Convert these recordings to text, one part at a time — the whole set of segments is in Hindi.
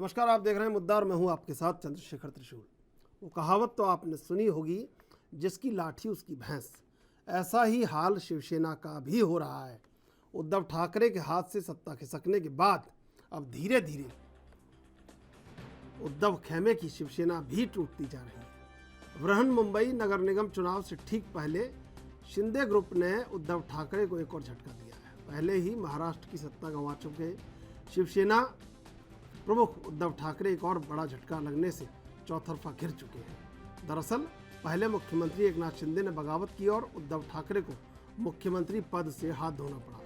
नमस्कार, आप देख रहे हैं मुद्दा और मैं हूं आपके साथ चंद्रशेखर त्रिशूल। वो कहावत तो आपने सुनी होगी, जिसकी लाठी उसकी भैंस। ऐसा ही हाल शिवसेना का भी हो रहा है। उद्धव ठाकरे के हाथ से सत्ता खिसकने के बाद अब धीरे धीरे उद्धव खेमे की शिवसेना भी टूटती जा रही है। बृहन मुंबई नगर निगम चुनाव से ठीक पहले शिंदे ग्रुप ने उद्धव ठाकरे को एक और झटका दिया है। पहले ही महाराष्ट्र की सत्ता गंवा चुके शिवसेना प्रमुख उद्धव ठाकरे एक और बड़ा झटका लगने से चौतरफा घिर चुके हैं। दरअसल पहले मुख्यमंत्री एकनाथ शिंदे ने बगावत की और उद्धव ठाकरे को मुख्यमंत्री पद से हाथ धोना पड़ा।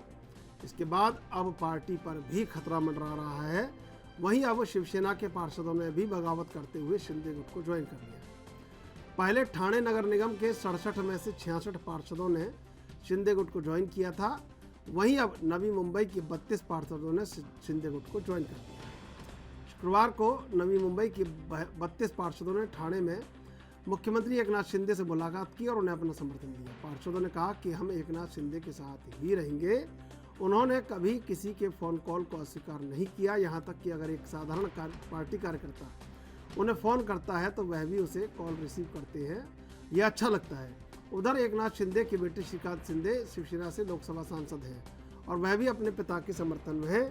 इसके बाद अब पार्टी पर भी खतरा मंडरा रहा है। वहीं अब शिवसेना के पार्षदों ने भी बगावत करते हुए शिंदे गुट को ज्वाइन कर लिया। पहले ठाणे नगर निगम के 67 में से 66 पार्षदों ने शिंदे गुट को ज्वाइन किया था। वहीं अब नवी मुंबई के 32 पार्षदों ने शिंदे गुट को ज्वाइन कर लिया। शुक्रवार को नवी मुंबई के 32 पार्षदों ने ठाणे में मुख्यमंत्री एकनाथ शिंदे से मुलाकात की और उन्हें अपना समर्थन दिया। पार्षदों ने कहा कि हम एकनाथ शिंदे के साथ ही रहेंगे। उन्होंने कभी किसी के फ़ोन कॉल को अस्वीकार नहीं किया। यहाँ तक कि अगर एक साधारण पार्टी कार्यकर्ता उन्हें फ़ोन करता है तो वह भी उसे कॉल रिसीव करते हैं। यह अच्छा लगता है। उधर एकनाथ शिंदे के बेटे श्रीकांत शिंदे शिवसेना से लोकसभा सांसद हैं और वह भी अपने पिता के समर्थन में है।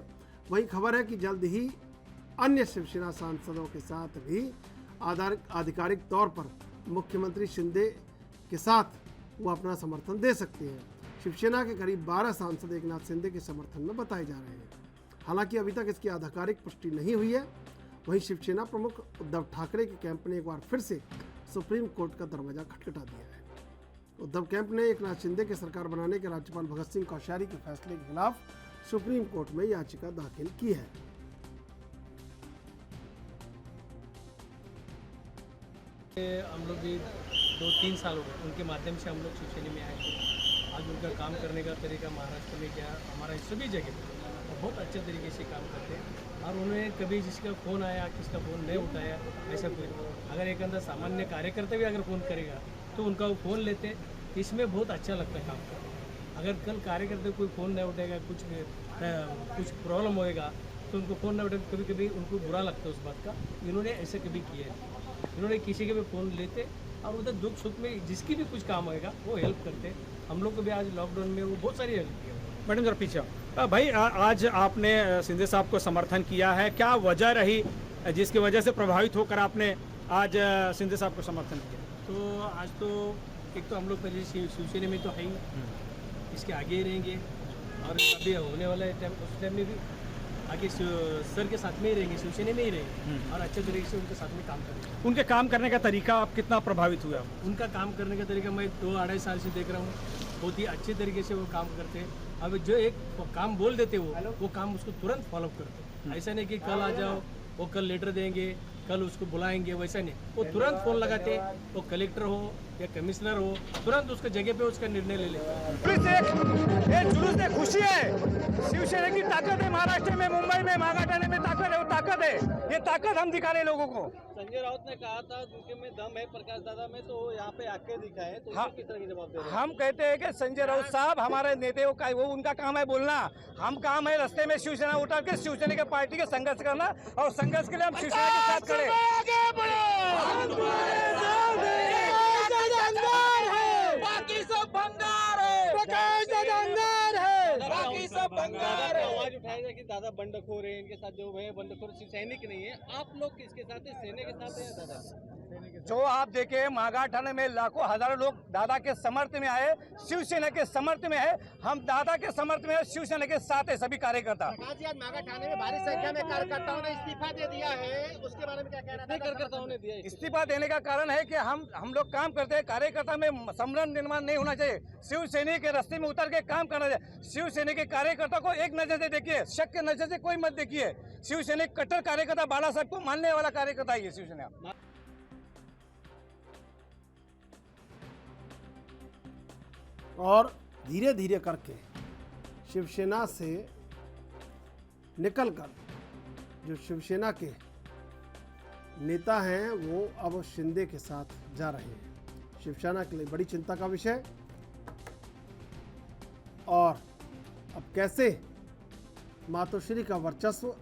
वहीं खबर है कि जल्द ही अन्य शिवसेना सांसदों के साथ भी आधिकारिक तौर पर मुख्यमंत्री शिंदे के साथ वो अपना समर्थन दे सकते हैं। शिवसेना के करीब 12 सांसद एकनाथ शिंदे के समर्थन में बताए जा रहे हैं। हालांकि अभी तक इसकी आधिकारिक पुष्टि नहीं हुई है। वहीं शिवसेना प्रमुख उद्धव ठाकरे के कैंप ने एक बार फिर से सुप्रीम कोर्ट का दरवाजा खटखटा दिया है। उद्धव कैंप ने एकनाथ शिंदे की सरकार बनाने के राज्यपाल भगत सिंह कोश्यारी के फैसले के खिलाफ सुप्रीम कोर्ट में याचिका दाखिल की है। हम लोग भी 2-3 साल हो गए उनके माध्यम से हम लोग शिवसेना में आए थे। आज उनका काम करने का तरीका महाराष्ट्र में क्या, हमारा सभी जगह बहुत अच्छे तरीके से काम करते हैं। और उन्हें कभी जिसका फ़ोन आया, किसका फ़ोन नहीं उठाया, ऐसा कोई। अगर एक अंदर सामान्य कार्यकर्ता भी अगर फ़ोन करेगा तो उनका वो फ़ोन लेते, इसमें बहुत अच्छा लगता है काम करना। अगर कल कार्यकर्ता कोई फ़ोन नहीं उठेगा, कुछ प्रॉब्लम होएगा तो उनको फ़ोन नहीं उठेगा, कभी कभी उनको बुरा लगता है उस बात का। इन्होंने ऐसे कभी किया है। इन्होंने किसी के भी फ़ोन लेते और उधर दुख सुख में जिसकी भी कुछ काम होएगा वो हेल्प करते। हम लोग को भी आज लॉकडाउन में वो बहुत सारी हेल्प की। मैडम जरा पीछे भाई, आज आपने शिंदे साहब को समर्थन किया है, क्या वजह रही जिसकी वजह से प्रभावित होकर आपने आज शिंदे साहब को समर्थन किया? तो आज तो एक तो हम लोग पहले शिवसेना में तो है ही, इसके आगे ही रहेंगे और अभी होने वाला टाइम उस टाइम में भी आगे सर के साथ में ही रहेंगे, शिवसेना में ही रहेंगे और अच्छे तरीके से उनके साथ में काम करेंगे। उनके काम करने का तरीका आप कितना प्रभावित हुए? उनका काम करने का तरीका मैं 2-2.5 साल से देख रहा हूँ। बहुत ही अच्छे तरीके से वो काम करते हैं। अब जो एक काम बोल देते वो काम उसको तुरंत फॉलो करते। ऐसा नहीं कि कल आ जाओ, वो कल लेटर देंगे, कल उसको बुलाएंगे, वैसा नहीं। वो तुरंत फ़ोन लगाते, वो कलेक्टर हो या कमिश्नर हो, तुरंत उसके जगह पे उसका निर्णय ले लेते। ये जुलूस में खुशी है, शिवसेना की ताकत है। महाराष्ट्र में, मुंबई में, मागाठाणे में ताकत है, वो ताकत है। ये ताकत हम दिखा रहे लोगों को। संजय राउत ने कहा था उनके में दम है प्रकाश दादा में, तो यहाँ पे आके दिखाए, तो किस तरह की जवाब दे रहे हैं? हम कहते हैं कि संजय राउत साहब हमारे नेता वो उनका काम है बोलना। हम काम है रास्ते में शिवसेना उतर के शिवसेना के पार्टी के संघर्ष करना और संघर्ष के लिए हम शिवसेना के साथ खड़े। बाकी सब भंगार है, प्रकाश दादा अंगार है, बाकी सब भंगार है। आवाज उठाएगा कि दादा बंडखोर है, इनके साथ जो है बंडखोर सैनिक नहीं है। आप लोग किसके साथ है, सेना के साथ है दादा? जो आप देखें मागाठाणे में लाखों हजारों लोग दादा के समर्थन में आए, शिवसेना के समर्थन में है। हम दादा के समर्थन में है, शिवसेना के साथ है सभी कार्यकर्ता। आज मागाठाणे में भारी संख्या में कार्यकर्ताओं ने इस्तीफा दे दिया है, उसके बारे में क्या कहना है? कार्यकर्ताओं ने दिया इस्तीफा देने का कारण है कि हम लोग काम करते हैं, कार्यकर्ता में संभ्रम निर्माण नहीं होना चाहिए। शिवसेना के रास्ते में उतर के काम करना चाहिए। शिवसेना के कार्यकर्ता को एक नजर से देखिए, शक के नजर से कोई मत देखिए। शिवसेना कट्टर कार्यकर्ता, बाला साहब को मानने वाला कार्यकर्ता है शिवसेना। और धीरे धीरे करके शिवसेना से निकलकर जो शिवसेना के नेता हैं वो अब शिंदे के साथ जा रहे हैं। शिवसेना के लिए बड़ी चिंता का विषय। और अब कैसे मातोश्री का वर्चस्व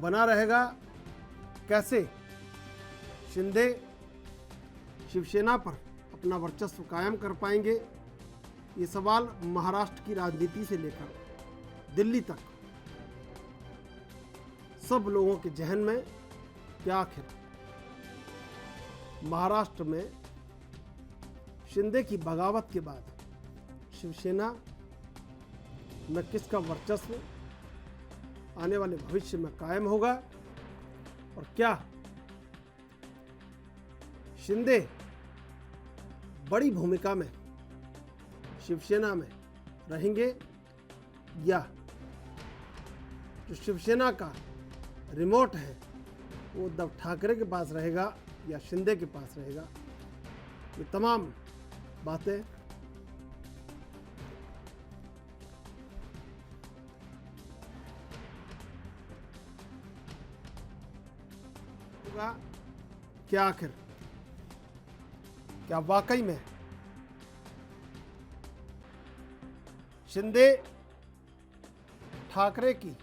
बना रहेगा? कैसे शिंदे शिवसेना पर अपना वर्चस्व कायम कर पाएंगे? ये सवाल महाराष्ट्र की राजनीति से लेकर दिल्ली तक सब लोगों के जहन में कि आखिर महाराष्ट्र में शिंदे की बगावत के बाद शिवसेना में किसका वर्चस्व आने वाले भविष्य में कायम होगा, और क्या शिंदे बड़ी भूमिका में शिवसेना में रहेंगे, या जो शिवसेना का रिमोट है वो उद्धव ठाकरे के पास रहेगा या शिंदे के पास रहेगा? ये तमाम बातें होगा। क्या आखिर क्या वाकई में शिंदे ठाकरे की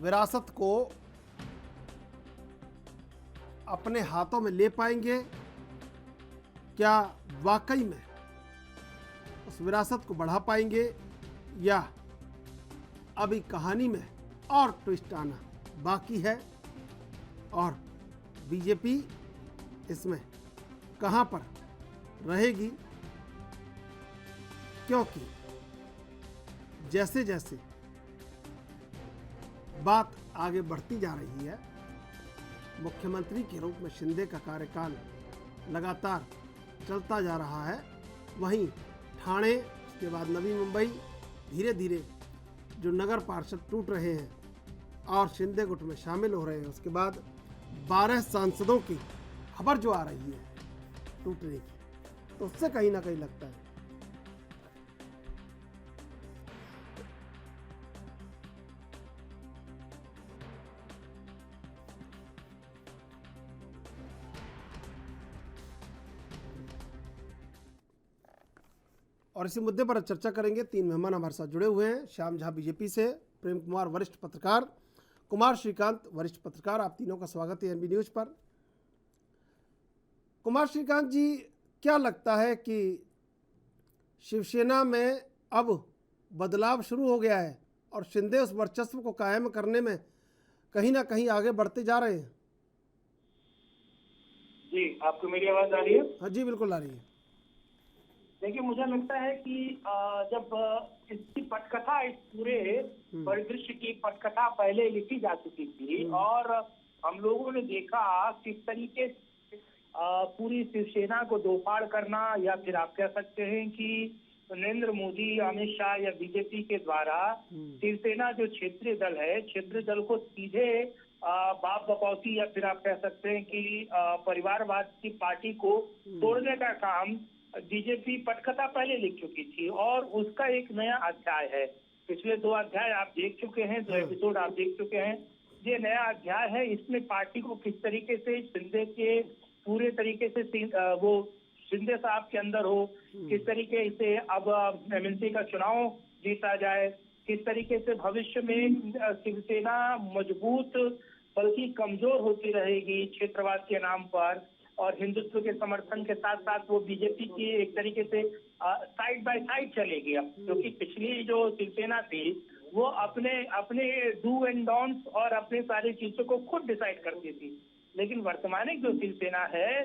विरासत को अपने हाथों में ले पाएंगे? क्या वाकई में उस विरासत को बढ़ा पाएंगे, या अभी कहानी में और ट्विस्ट आना बाकी है और बीजेपी इसमें कहां पर रहेगी? क्योंकि जैसे जैसे बात आगे बढ़ती जा रही है, मुख्यमंत्री के रूप में शिंदे का कार्यकाल लगातार चलता जा रहा है, वहीं ठाणे, उसके बाद नवी मुंबई, धीरे धीरे जो नगर पार्षद टूट रहे हैं और शिंदे गुट में शामिल हो रहे हैं, उसके बाद 12 सांसदों की खबर जो आ रही है टूटने की, तो उससे कहीं ना कहीं लगता है और इसी मुद्दे पर चर्चा करेंगे। 3 मेहमान हमारे साथ जुड़े हुए हैं। श्याम झा बीजेपी से, प्रेम कुमार वरिष्ठ पत्रकार, कुमार श्रीकांत वरिष्ठ पत्रकार। आप तीनों का स्वागत है एनबी न्यूज पर। कुमार श्रीकांत जी, क्या लगता है कि शिवसेना में अब बदलाव शुरू हो गया है और शिंदे उस वर्चस्व को कायम करने में कहीं ना कहीं आगे बढ़ते जा रहे हैं? जी, आपको मेरी आवाज आ रही है? हाँ जी, बिल्कुल आ रही है। देखिए, मुझे लगता है कि जब इसकी पटकथा, इस पूरे परिदृश्य की पटकथा पहले लिखी जा चुकी थी और हम लोगों ने देखा किस तरीके से पूरी शिवसेना को दोफाड़ करना, या फिर आप कह सकते हैं कि नरेंद्र मोदी, अमित शाह या बीजेपी के द्वारा शिवसेना जो क्षेत्रीय दल है, क्षेत्रीय दल को सीधे बाप बकौती या फिर आप कह सकते हैं कि परिवारवाद की पार्टी को तोड़ने का काम बीजेपी पटकथा पहले लिख चुकी थी और उसका एक नया अध्याय है। पिछले 2 अध्याय आप देख चुके हैं, 2 एपिसोड आप देख चुके हैं। ये नया अध्याय है, इसमें पार्टी को किस तरीके से शिंदे के पूरे तरीके से वो शिंदे साहब के अंदर हो, किस तरीके से अब एमएलसी का चुनाव जीता जाए, किस तरीके से भविष्य में शिवसेना मजबूत बल्कि कमजोर होती रहेगी क्षेत्रवाद के नाम पर, और हिंदुत्व के समर्थन के साथ साथ वो बीजेपी की एक तरीके से साइड बाय साइड चलेगी। अब क्योंकि पिछली जो शिवसेना थी वो अपने डू एंड डोंट्स और अपने सारी चीजों को खुद डिसाइड करती थी, लेकिन वर्तमान जो शिवसेना है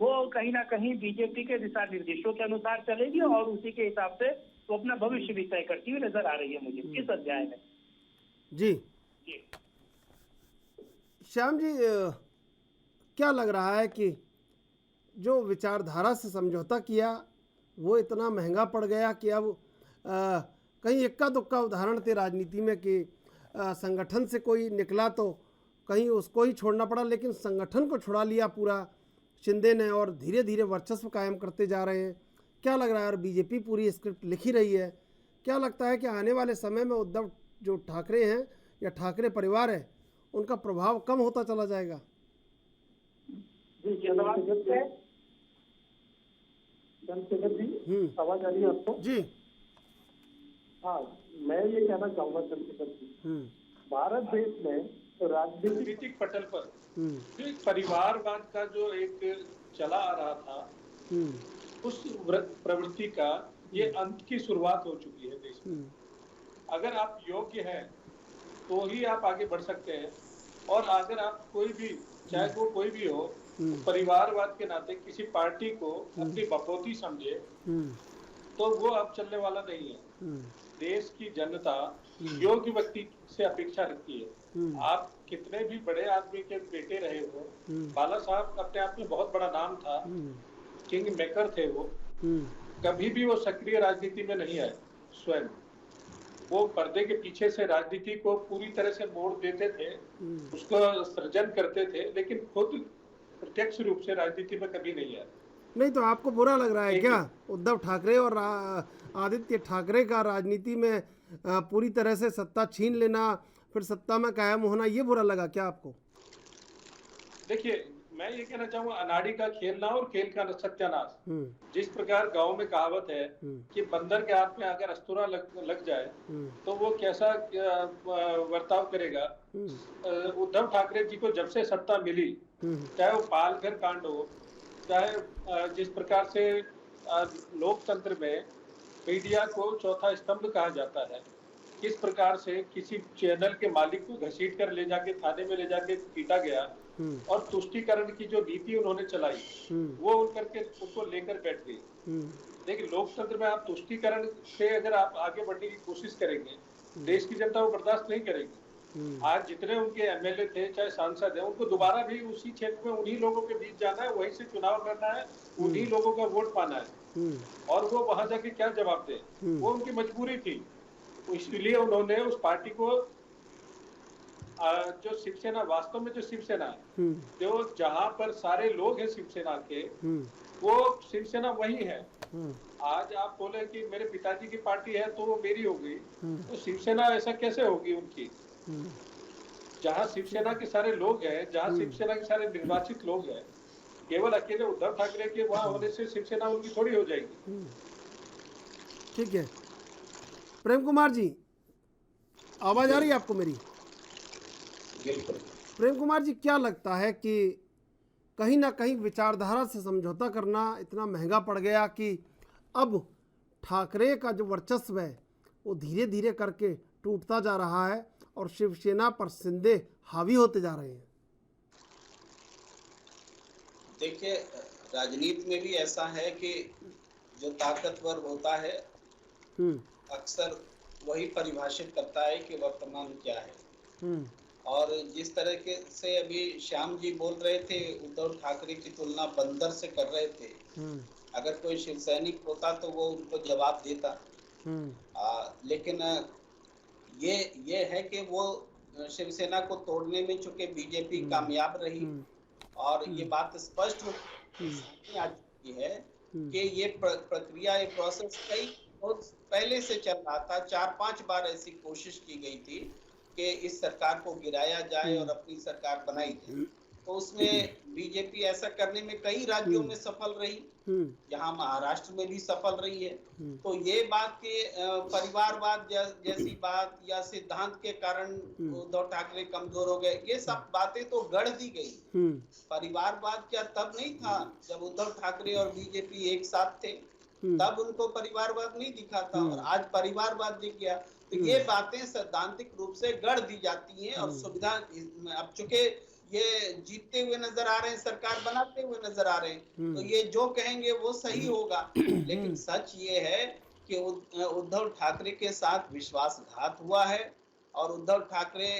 वो कहीं ना कहीं बीजेपी के दिशा निर्देशों के अनुसार चलेगी और उसी के हिसाब से वो अपना भविष्य भी तय करती हुई नजर आ रही है मुझे इस अध्याय में। जी श्याम जी, क्या लग रहा है कि जो विचारधारा से समझौता किया वो इतना महंगा पड़ गया कि अब कहीं इक्का दुक्का उदाहरण थे राजनीति में कि संगठन से कोई निकला तो कहीं उसको ही छोड़ना पड़ा, लेकिन संगठन को छुड़ा लिया पूरा शिंदे ने और धीरे धीरे वर्चस्व कायम करते जा रहे हैं। क्या लग रहा है? और बीजेपी पूरी स्क्रिप्ट लिखी रही है। क्या लगता है कि आने वाले समय में उद्धव जो ठाकरे हैं या ठाकरे परिवार है उनका प्रभाव कम होता चला जाएगा? आवाज आ रही है आपको? जी हाँ, मैं ये कहना चाहूंगा चंद्रशेखर जी भारत देश में तो राजनीतिक पटल पर जो एक परिवारवाद का जो एक चला आ रहा था, उस प्रवृत्ति का ये अंत की शुरुआत हो चुकी है देश में। अगर आप योग्य हैं तो ही आप आगे बढ़ सकते हैं, और अगर आप कोई भी, चाहे वो कोई भी हो, परिवारवाद के नाते किसी पार्टी को अपनी बपौती समझे तो वो अब चलने वाला नहीं है। देश की जनता योग्य व्यक्ति से अपेक्षा रखती है। आप कितने भी बड़े आदमी के बेटे रहे हो, बाला साहब अपने आप में बहुत बड़ा नाम था, किंग मेकर थे वो, कभी भी वो सक्रिय राजनीति में नहीं आए। स्वयं वो पर्दे के पीछे से राजनीति को पूरी तरह से मोड़ देते थे, उसको सृजन करते थे, लेकिन खुद प्रत्यक्ष रूप से राजनीति में कभी नहीं आए। नहीं तो आपको बुरा लग रहा है क्या उद्धव ठाकरे और आदित्य ठाकरे का राजनीति में पूरी तरह से सत्ता छीन लेना, फिर सत्ता में कायम होना, ये बुरा लगा क्या आपको? देखिए, मैं ये कहना चाहूंगा, अनाड़ी का खेलना और खेल का सत्यानाश। जिस प्रकार गांव में कहावत है कि बंदर के हाथ में अगर अस्तूरा लग जाए तो वो कैसा बर्ताव करेगा। उद्धव ठाकरे जी को जब से सत्ता मिली, चाहे वो पालघर कांड हो, चाहे जिस प्रकार से लोकतंत्र में मीडिया को चौथा स्तंभ कहा जाता है, किस प्रकार से किसी चैनल के मालिक को घसीट कर ले जाके थाने में ले जाके पीटा गया, और तुष्टीकरण की जो नीति उन्होंने चलाई वो उनको लेकर बैठ गई। देखिए, लोकतंत्र में आप तुष्टीकरण से अगर आप आगे बढ़ने की कोशिश करेंगे, देश की जनता वो बर्दाश्त नहीं करेगी। आज जितने उनके एमएलए थे, चाहे सांसद है, उनको दोबारा भी उसी क्षेत्र में उन्हीं लोगों के बीच जाना है, वहीं से चुनाव करना है, उन्हीं लोगों का वोट पाना है, और वो वहां जाके क्या जवाब दे। वो उनकी मजबूरी थी, इसलिए उन्होंने उस पार्टी को, जो शिवसेना, वास्तव में जो शिवसेना है, जो जहां पर सारे लोग हैं शिवसेना के, वो शिवसेना वही है। आज आप बोले कि मेरे पिताजी की पार्टी है तो वो मेरी हो गई, तो शिवसेना ऐसा कैसे होगी उनकी? जहां शिवसेना के सारे लोग हैं, जहां शिवसेना के सारे निर्वाचित लोग हैं, केवल अकेले उद्धव ठाकरे के वहां होने से शिवसेना उनकी थोड़ी हो जाएगी। ठीक है, प्रेम कुमार जी, आवाज आ रही है आपको मेरी? प्रेम कुमार जी, क्या लगता है कि कहीं ना कहीं विचारधारा से समझौता करना इतना महंगा पड़ गया कि अब ठाकरे का जो वर्चस्व है वो धीरे धीरे करके टूटता जा रहा है और शिवसेना पर शिंदे हावी होते जा रहे हैं? देखिए, राजनीति में भी ऐसा है कि जो ताकतवर होता है अक्सर वही परिभाषित करता है कि वर्तमान क्या है। और जिस तरह के से अभी श्याम जी बोल रहे थे, उद्धव ठाकरे की तुलना बंदर से कर रहे थे, अगर कोई शिव सैनिक होता तो वो उनको जवाब देता। लेकिन ये है कि वो शिवसेना को तोड़ने में चूंकि बीजेपी कामयाब रही, और ये बात स्पष्ट आ चुकी है कि ये प्रक्रिया, ये प्रोसेस कई पहले से चल रहा था। 4-5 बार ऐसी कोशिश की गई थी कि इस सरकार को गिराया जाए और अपनी सरकार बनाई जाए, तो उसमें बीजेपी ऐसा करने में कई राज्यों में सफल रही, यहाँ महाराष्ट्र में भी सफल रही है। तो ये बात के परिवारवाद जैसी बात या सिद्धांत के कारण उद्धव ठाकरे कमजोर हो गए, ये सब बातें तो गढ़ दी गई। परिवारवाद क्या तब नहीं था जब उद्धव ठाकरे और बीजेपी एक साथ थे? तब उनको परिवारवाद नहीं दिखा था, और आज परिवारवाद दिख गया। तो ये बातें सैद्धांतिक रूप से गढ़ दी जाती हैं, और सुविधा, अब चूंकि ये जीतते हुए नजर आ रहे हैं, सरकार बनाते हुए नजर आ रहे हैं, तो ये जो कहेंगे वो सही होगा। लेकिन सच ये है कि उद्धव ठाकरे के साथ विश्वासघात हुआ है, और उद्धव ठाकरे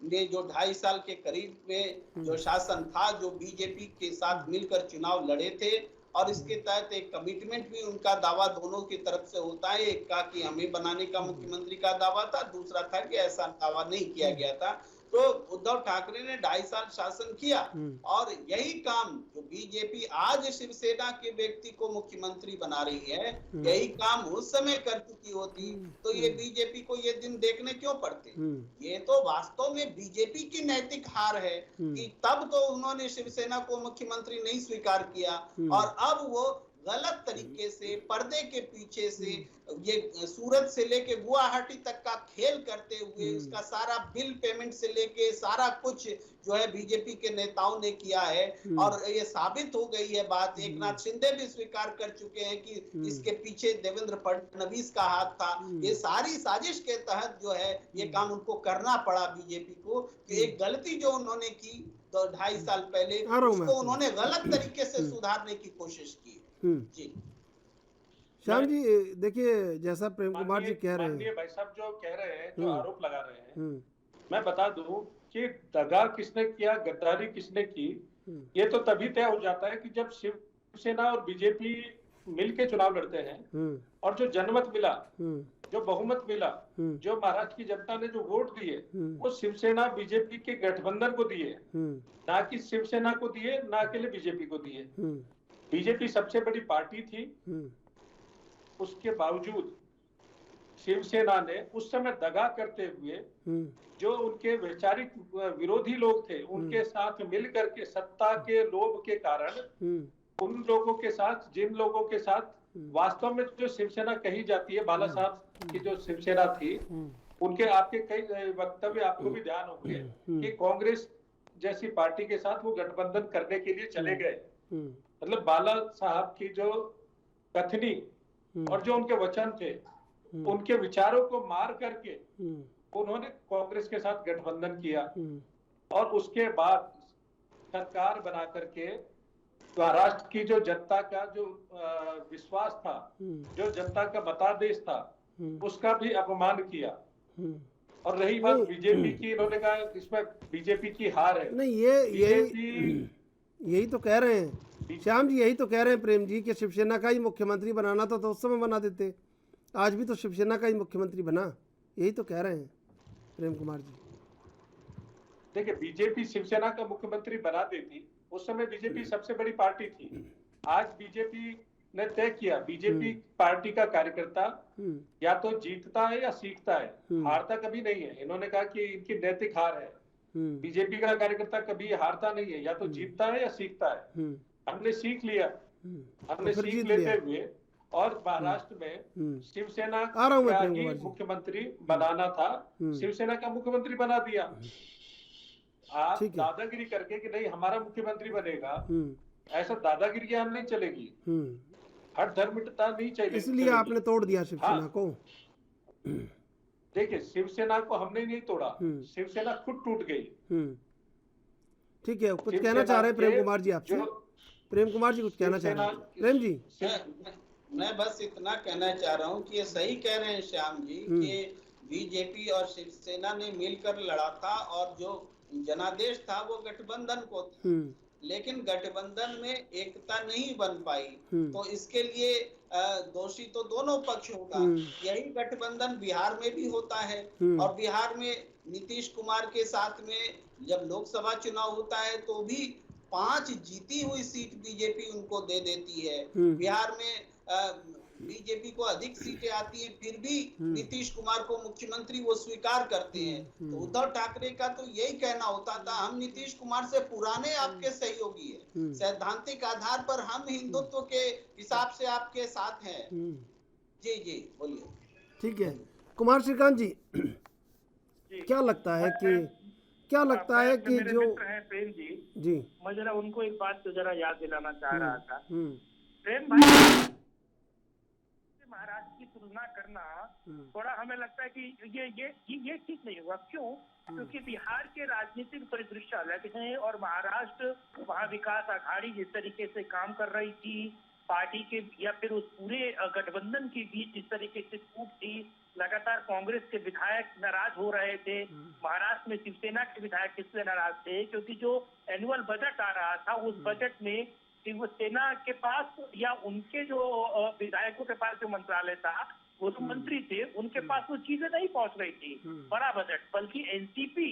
ने जो 2.5 साल के करीब में जो शासन था, जो बीजेपी के साथ मिलकर चुनाव लड़े थे, और इसके तहत एक कमिटमेंट भी उनका दावा दोनों की तरफ से होता है। एक का कि हमें बनाने का मुख्यमंत्री का दावा था, दूसरा था कि ऐसा दावा नहीं किया गया था। तो उद्धव ठाकरे ने 2.5 साल शासन किया, और यही काम जो बीजेपी आज शिवसेना के व्यक्ति को मुख्यमंत्री बना रही है, यही काम उस समय कर चुकी होती तो ये बीजेपी को ये दिन देखने क्यों पड़ते? ये तो वास्तव में बीजेपी की नैतिक हार है कि तब तो उन्होंने शिवसेना को मुख्यमंत्री नहीं स्वीकार किया, और अब वो गलत तरीके से पर्दे के पीछे से ये सूरत से लेके गुवाहाटी तक का खेल करते हुए उसका सारा बिल पेमेंट से लेके सारा कुछ जो है बीजेपी के नेताओं ने किया है। और ये साबित हो गई है बात, एकनाथ शिंदे भी स्वीकार कर चुके हैं कि इसके पीछे देवेंद्र फडणवीस का हाथ था। ये सारी साजिश के तहत जो है ये काम उनको करना पड़ा बीजेपी को, कि एक गलती जो उन्होंने की तो 2.5 साल पहले उसको उन्होंने गलत तरीके से सुधारने की कोशिश की। जी श्याम जी, देखिए जैसा प्रेम कुमार जी कह रहे हैं, भाई साहब जो कह रहे हैं, जो आरोप लगा रहे हैं, मैं बता दूं कि दगा किसने किया, गद्दारी किसने की, ये तो तभी तय हो जाता है कि जब शिवसेना और बीजेपी मिलके चुनाव लड़ते हैं और जो जनमत मिला, जो बहुमत मिला, जो महाराष्ट्र की जनता ने जो वोट दिए वो शिवसेना बीजेपी के गठबंधन को दिए, ना कि शिवसेना को दिए, ना अकेले बीजेपी को दिए। बीजेपी सबसे बड़ी पार्टी थी, उसके बावजूद शिवसेना ने उस समय दगा करते हुए जो उनके वैचारिक विरोधी लोग थे उनके साथ मिलकर के सत्ता के लोभ के कारण उन लोगों के साथ, जिन लोगों के साथ वास्तव में जो शिवसेना कही जाती है, बाला साहब की जो शिवसेना थी, उनके आपके कई वक्तव्य आपको भी ध्यान होंगे कि कांग्रेस जैसी पार्टी के साथ वो गठबंधन करने के लिए चले गए। मतलब बाला साहब की जो कथनी और जो उनके वचन थे, उनके विचारों को मार करके उन्होंने कांग्रेस के साथ गठबंधन किया और उसके बाद सरकार बना करके महाराष्ट्र की जो जनता का जो विश्वास था, जो जनता का मतादेश था, उसका भी अपमान किया। और रही बात बीजेपी की, इन्होंने कहा इसमें बीजेपी की हार है। नहीं, यही तो कह रहे हैं श्याम जी, यही तो कह रहे हैं प्रेम जी कि शिवसेना का ही मुख्यमंत्री बनाना था तो उस समय बना देते, आज भी तो शिवसेना का ही मुख्यमंत्री बना, यही तो कह रहे हैं प्रेम कुमार जी। देखिए, बीजेपी शिवसेना का मुख्यमंत्री बना देती, उस समय बीजेपी सबसे बड़ी पार्टी थी। आज बीजेपी ने तय किया, बीजेपी पार्टी का कार्यकर्ता या तो जीतता है या सीखता है, हारता कभी नहीं है। इन्होंने कहा कि इनकी नैतिक हार है, बीजेपी का कार्यकर्ता कभी हारता नहीं है, या तो जीतता है या सीखता है। हमने सीख लिया, हमने सीख लेते हुए और महाराष्ट्र में शिवसेना का ही मुख्यमंत्री बनाना था, शिवसेना का मुख्यमंत्री बना दिया। आप दादागिरी करके कि नहीं हमारा मुख्यमंत्री बनेगा, ऐसा दादागिरी यहाँ नहीं चलेगी, हर धर्मिकता नहीं चलेगी। इसलिए आपने तोड़ दिया शिवसेना को। देखिए, शिवसेना को हमने नहीं तोड़ा, शिवसेना खुद टूट गई। ठीक है, कुछ कहना चाह रहे हैं प्रेम कुमार जी आपसे? प्रेम कुमार जी कुछ कहना चाह रहे हैं? प्रेम जी, मैं बस इतना कहना चाह रहा हूँ कि ये सही कह रहे हैं श्याम जी कि बीजेपी और शिवसेना ने मिलकर लड़ा था और जो जनादेश था वो गठबंधन को था, लेकिन गठबंधन में एकता नहीं बन पाई। तो इसके लिए दोषी तो दोनों पक्ष होगा। यही गठबंधन बिहार में भी होता है और बिहार में नीतीश कुमार के साथ में जब लोकसभा चुनाव होता है तो भी 5 जीती हुई सीट बीजेपी उनको दे देती है। बिहार में बीजेपी को अधिक सीटें आती हैं, फिर भी नीतीश कुमार को मुख्यमंत्री वो स्वीकार करते हैं। तो उद्धव ठाकरे का तो यही कहना होता था, हम नीतीश कुमार से पुराने आपके सहयोगी हैं, सैद्धांतिक आधार पर हम हिंदुत्व के हिसाब से आपके साथ हैं। जी जी बोलिए। ठीक है, कुमार श्रीकांत जी, क्या लगता है कि जो प्रेम जी, मैं जरा उनको एक बात तो जरा याद दिलाना चाह रहा था। प्रेम भाई, महाराष्ट्र की तुलना करना थोड़ा हमें लगता है कि ये ठीक नहीं हुआ। क्यों? क्योंकि बिहार के राजनीतिक परिदृश्य अलग हैं और महाराष्ट्र, वहाँ विकास आघाड़ी जिस तरीके से काम कर रही थी, पार्टी के या फिर उस पूरे गठबंधन के बीच जिस तरीके से फूट थी, लगातार कांग्रेस के विधायक नाराज हो रहे थे। महाराष्ट्र में शिवसेना के विधायक किससे नाराज थे? क्योंकि जो एनुअल बजट आ रहा था उस बजट में शिवसेना के पास या उनके जो विधायकों के पास जो मंत्रालय था, वो जो मंत्री थे उनके पास वो चीजें नहीं पहुंच रही थी, बड़ा बजट, बल्कि एनसीपी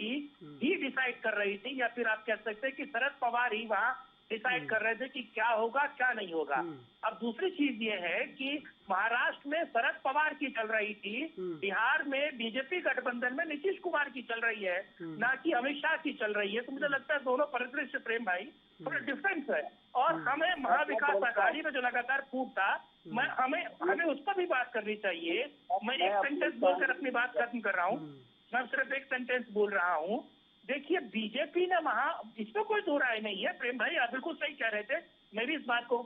ही डिसाइड कर रही थी, या फिर आप कह सकते हैं कि शरद पवार ही वहाँ डिसाइड कर रहे थे कि क्या होगा क्या नहीं होगा। अब दूसरी चीज ये है कि महाराष्ट्र में शरद पवार की चल रही थी, बिहार में बीजेपी गठबंधन में नीतीश कुमार की चल रही है, ना कि अमित शाह की चल रही है। तो मुझे लगता है दोनों परिदृश्य प्रेम भाई थोड़ा डिफरेंस है। और हमें महाविकास अघाड़ी में जो लगातार फूट था, हमें उस पर भी बात करनी चाहिए। मैं एक सेंटेंस बोलकर अपनी बात खत्म कर रहा हूँ, मैं सिर्फ एक सेंटेंस बोल रहा हूँ। देखिए बीजेपी ने इसमें कोई दो राय नहीं है, प्रेम भाई आप बिल्कुल सही कह रहे थे। मैं भी इस बात को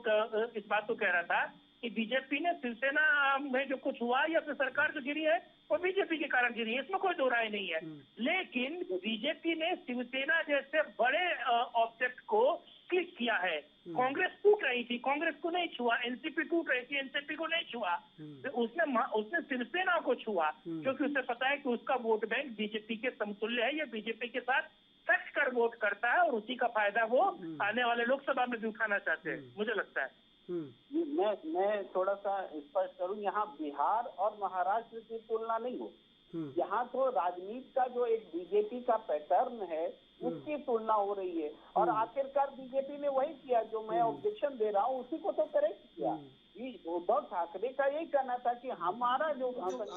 कह रहा था कि बीजेपी ने शिवसेना में जो कुछ हुआ या फिर सरकार जो गिरी है वो बीजेपी के कारण गिरी है, इसमें कोई दो राय नहीं है। लेकिन बीजेपी ने शिवसेना जैसे बड़े ऑब्जेक्ट को क्लिक किया है। कांग्रेस टूट रही थी, कांग्रेस को नहीं छुआ, एनसीपी टूट रही थी, एनसीपी को नहीं छुआ, उसने शिवसेना को छुआ, क्योंकि उसे पता है कि उसका वोट बैंक बीजेपी के समतुल्य है, या बीजेपी के साथ टच कर वोट करता है और उसी का फायदा वो आने वाले लोकसभा में भी उठाना चाहते हैं, मुझे लगता है। मैं थोड़ा सा स्पष्ट करूं, यहाँ बिहार और महाराष्ट्र की तुलना नहीं हो, यहाँ तो राजनीति का जो एक बीजेपी का पैटर्न है उसकी तुलना हो रही है। और आखिरकार बीजेपी ने वही किया जो मैं ऑब्जेक्शन दे रहा हूँ, उसी को तो करेक्ट किया। उद्धव ठाकरे का यही कहना था कि हमारा जो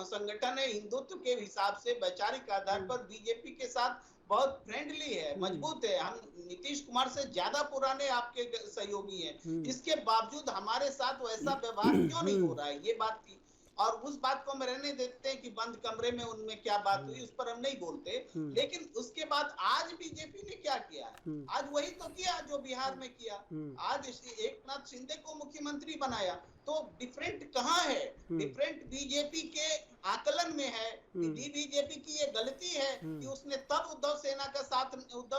संगठन है हिंदुत्व के हिसाब से वैचारिक आधार पर बीजेपी के साथ बहुत फ्रेंडली है, मजबूत है। हम नीतीश कुमार से ज्यादा पुराने आपके सहयोगी हैं, इसके बावजूद हमारे साथ वैसा व्यवहार क्यों नहीं हो रहा है, ये बात थी। और उस बात को हम रहने देते हैं कि बंद कमरे में उनमें क्या बात हुई उस पर हम नहीं बोलते। लेकिन उसके बाद आज बीजेपी ने क्या किया है, आज वही तो किया जो बिहार में किया। आज एकनाथ शिंदे को मुख्यमंत्री बनाया, तो डिफरेंट कहाँ है? डिफरेंट बीजेपी के आकलन में है। बीजेपी की ये गलती है कि उसने तब उद्धव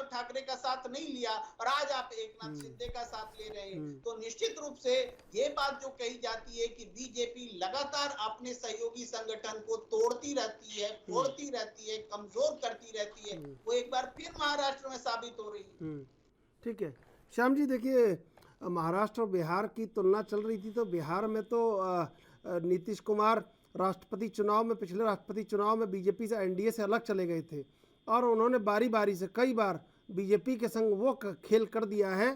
ठाकरे का साथ नहीं लिया और आज आप एकनाथ शिंदे का साथ ले रहे हैं। तो निश्चित रूप से ये बात जो कही जाती है कि बीजेपी लगातार अपने सहयोगी संगठन को तोड़ती रहती है, फोड़ती रहती है, कमजोर करती रहती है, वो एक बार फिर महाराष्ट्र में साबित हो रही है। ठीक है श्याम जी, देखिए महाराष्ट्र और बिहार की तुलना चल रही थी, तो बिहार में तो नीतीश कुमार राष्ट्रपति चुनाव में, पिछले राष्ट्रपति चुनाव में बीजेपी से एनडीए से अलग चले गए थे और उन्होंने बारी बारी से कई बार बीजेपी के संग वो खेल कर दिया है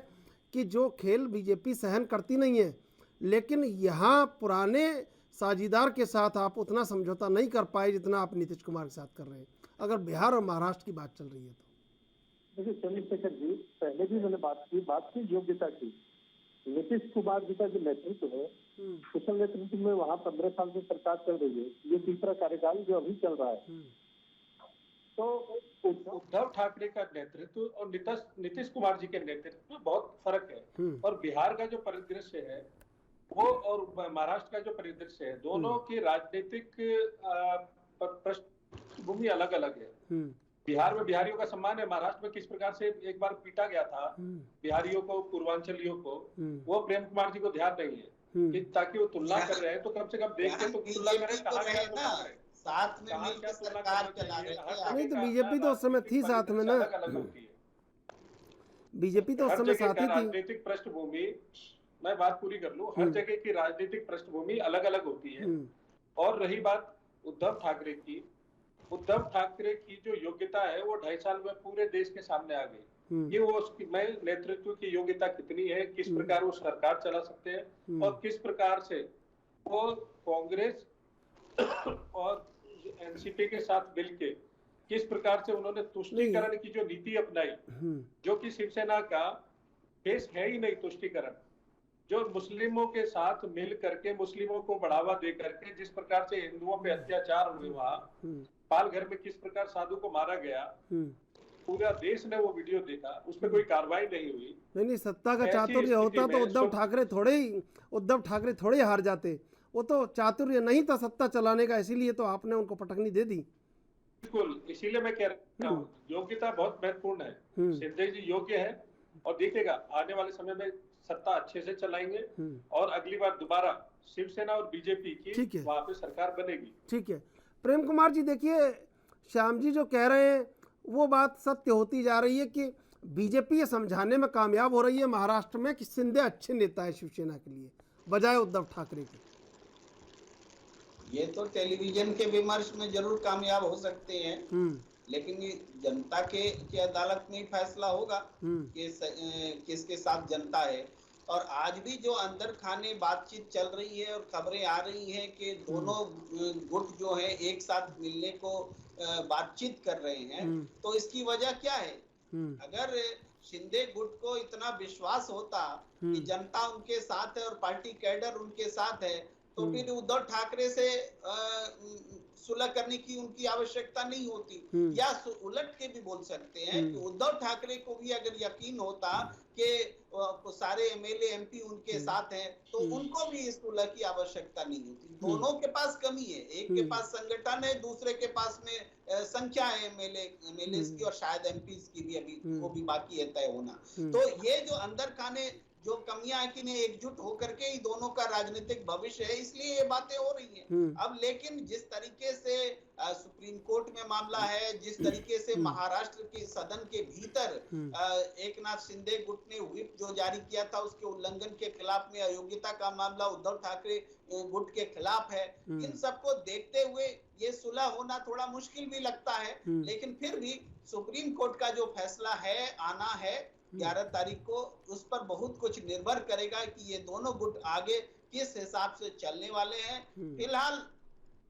कि जो खेल बीजेपी सहन करती नहीं है। लेकिन यहाँ पुराने साझीदार के साथ आप उतना समझौता नहीं कर पाए जितना आप नीतीश कुमार के साथ कर रहे हैं, अगर बिहार और महाराष्ट्र की बात चल रही है तो। देखिए चंद्रशेखर जी, पहले भी मैंने बात की योग्यता की। नीतीश कुमार जी का जो नेतृत्व है, कुशल नेतृत्व में वहाँ 15 साल से सरकार चल रही है, ये तीसरा कार्यकाल जो अभी चल रहा है। तो उद्धव ठाकरे का नेतृत्व और नीतीश कुमार जी के नेतृत्व में बहुत फर्क है। और बिहार का जो परिदृश्य है वो और महाराष्ट्र का जो परिदृश्य है, दोनों की राजनीतिक पृष्ठभूमि अलग अलग है। बिहार में बिहारियों का सम्मान है, महाराष्ट्र में किस प्रकार से एक बार पीटा गया था बिहारियों को, पूर्वांचलियों को, वो प्रेम कुमार जी को ध्यान नहीं है कि ताकि वो तुलना कर रहे हैं तो कम से कम देख के तो तुलना करें, कहाँ गया तो कहाँ है। साथ में मिलकर सरकार चला रहे थे। नहीं तो बीजेपी तो उस समय थी साथ में ना, बीजेपी तो उस समय साथ ही थी। राजनीतिक पृष्ठभूमि, मैं बात पूरी कर लूं, हर जगह की राजनीतिक पृष्ठभूमि अलग अलग होती है। और रही बात उद्धव ठाकरे की, उद्धव ठाकरे की जो योग्यता है वो 2.5 साल में पूरे देश के सामने आ गई। ये वो उसकी नेतृत्व की योग्यता कितनी है, किस प्रकार वो सरकार चला सकते हैं और किस प्रकार से वो कांग्रेस और एनसीपी के साथ मिलके किस प्रकार से उन्होंने तुष्टीकरण की जो नीति अपनाई, जो कि शिवसेना का केस है ही नहीं तुष्टीकरण, जो मुस्लिमों के साथ मिल करके मुस्लिमों को बढ़ावा दे करके जिस प्रकार से हिंदुओं पे अत्याचार हुए, वहाँ पालघर में किस प्रकार साधु को मारा गया, पूरा देश ने वो वीडियो देखा, उसमें कोई कार्रवाई नहीं हुई। नहीं, सत्ता का चातुर्य होता तो उद्धव ठाकरे थोड़े हार जाते। वो तो चातुर्य नहीं था सत्ता चलाने का, इसीलिए तो आपने उनको पटकनी दे दी। बिल्कुल, इसीलिए मैं कह रहा हूँ योग्यता बहुत महत्वपूर्ण है। शिंदे जी योग्य है और देखिएगा आने वाले समय में सत्ता अच्छे से चलाएंगे और अगली बार दोबारा शिवसेना और बीजेपी की वहाँ पे सरकार बनेगी। ठीक है प्रेम कुमार जी, देखिए श्याम जी जो कह रहे हैं वो बात सत्य होती जा रही है कि बीजेपी ये समझाने में कामयाब हो रही है महाराष्ट्र में कि शिंदे अच्छे नेता है शिवसेना के लिए बजाय उद्धव ठाकरे के। ये तो टेलीविजन के विमर्श में जरूर कामयाब हो सकते हैं, लेकिन ये जनता के अदालत में ही फैसला होगा कि किसके साथ जनता है। और आज भी जो अंदर खाने बातचीत चल रही है और खबरें आ रही हैं कि दोनों गुट जो है एक साथ मिलने को बातचीत कर रहे हैं, तो इसकी वजह क्या है? अगर शिंदे गुट को इतना विश्वास होता कि जनता उनके साथ है और पार्टी कैडर उनके साथ है, तो फिर उद्धव ठाकरे से सुलह करने की उनकी आवश्यकता नहीं होती। या उलट के भी बोल सकते हैं कि उद्धव ठाकरे को भी अगर यकीन होता कि सारे एमएलए एमपी उनके साथ हैं, तो उनको भी इस सुलह की आवश्यकता नहीं होती। दोनों के पास कमी है, एक के पास संगठन है, दूसरे के पास में संख्या है एमएलए की और शायद एमपी की भी अभी वो भी बाकी है तय होना। तो ये जो अंदर खाने जो कमियां है कि नहीं एकजुट होकर के ही दोनों का राजनीतिक भविष्य है, इसलिए ये बातें हो रही हैं। अब लेकिन जिस तरीके से सुप्रीम कोर्ट में मामला है, जिस तरीके से महाराष्ट्र के सदन के भीतर एकनाथ शिंदे गुट ने व्हिप जो जारी किया था उसके उल्लंघन के खिलाफ में अयोग्यता का मामला उद्धव ठाकरे गुट के खिलाफ है, इन सबको देखते हुए ये सुलह होना थोड़ा मुश्किल भी लगता है। लेकिन फिर भी सुप्रीम कोर्ट का जो फैसला है आना है 11 तारीख को, उस पर बहुत कुछ निर्भर करेगा कि ये दोनों गुट आगे किस हिसाब से चलने वाले हैं। फिलहाल